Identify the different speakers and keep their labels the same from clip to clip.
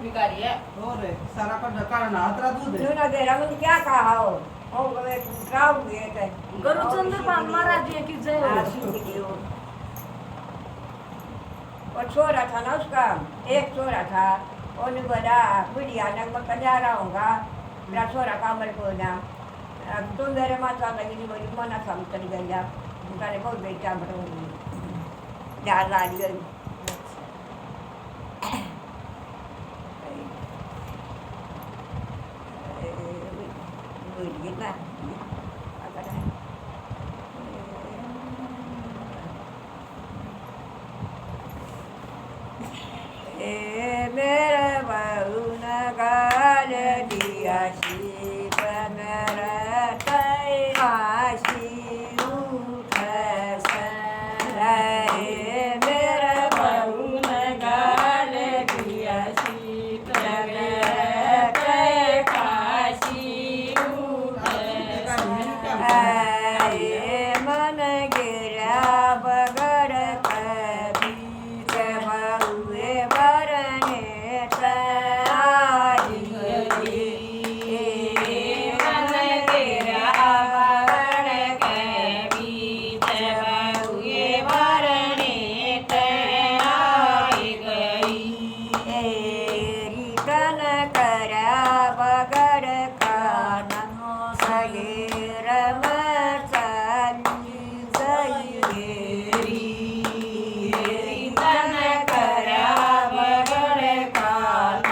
Speaker 1: भिकारी है।
Speaker 2: हो रे सारा का ढकाना अतरा दूध है
Speaker 3: नुना दे रहा क्या कहा हो गए गाँव गए थे
Speaker 1: गुरुचंद्र पान महाराज जी की जय हो।
Speaker 3: और छोरा था ना उसका एक छोरा था उन्हें बोला बुढ़िया ने मैं कन्या रहूँगा मेरा छोरा कामल को ना अब तुम मेरे माता लगी नहीं बोली मना सम चली गई जा उनका बहुत बेटा बढ़ोगी ध्यान ला लिया ना मेरे बहू न गाल दिया शिव मेरा तैयाशी उठ मेरे बहू न गाल दिया शिव मेरा तैयाशी उठ मन गिरा बगड़ कभी बहुए भरने तारी मन गिरा बगड़ कभी बहुए भरने तारी गई रिटन करा बगड़ कान सगेर मचाली गई रिटन करा बगड़ कान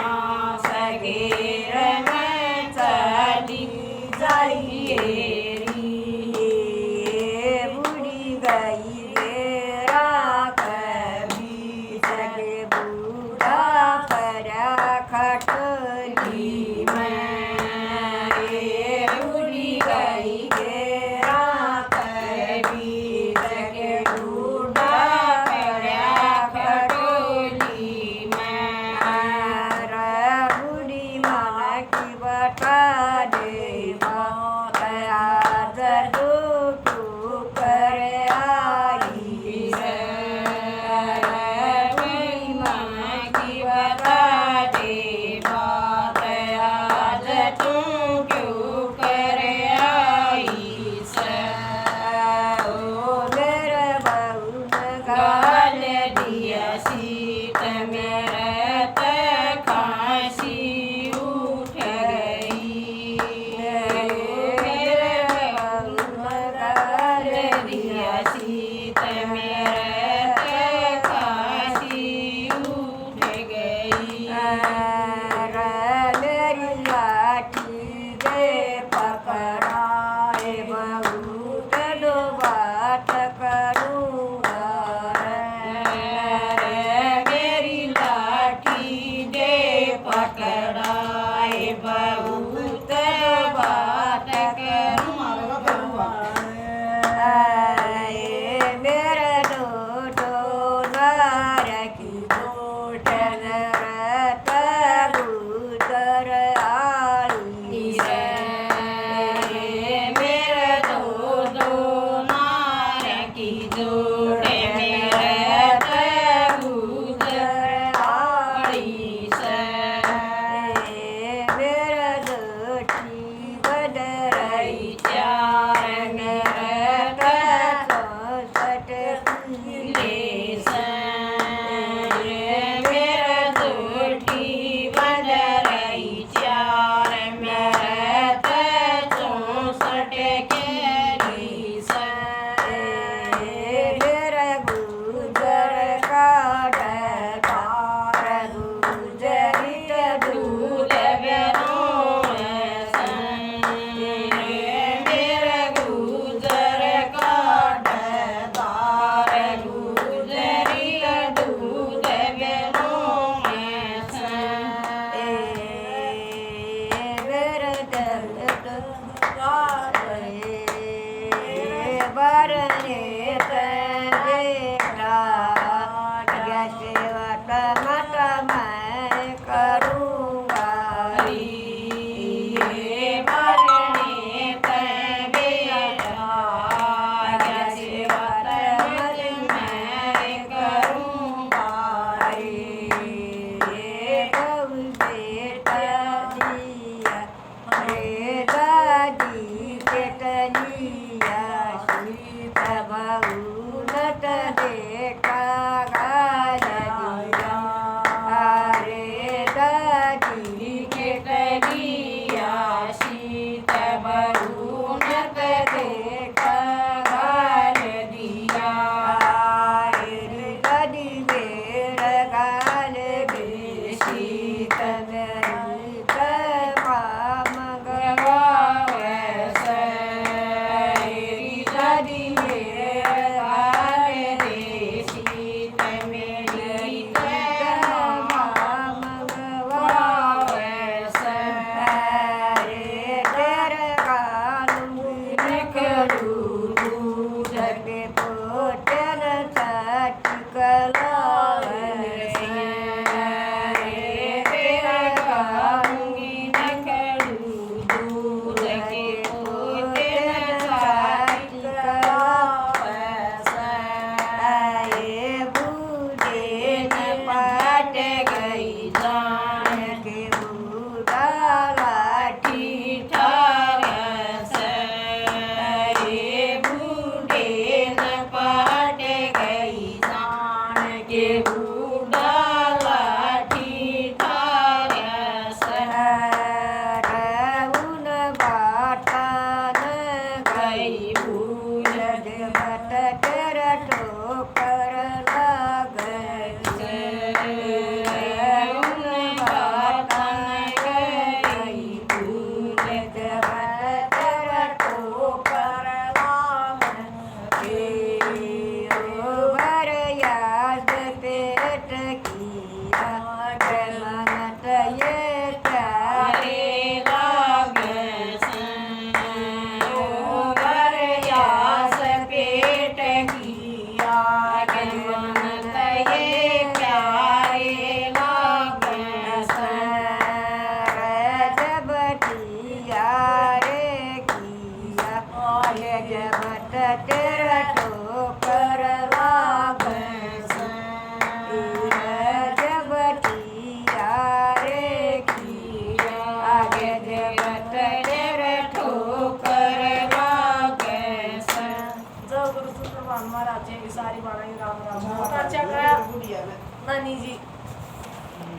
Speaker 1: महाराज जी की सारी बाणाई राम राम बहुत अच्छा गाया
Speaker 2: गुड़िया ने
Speaker 1: नानी जी।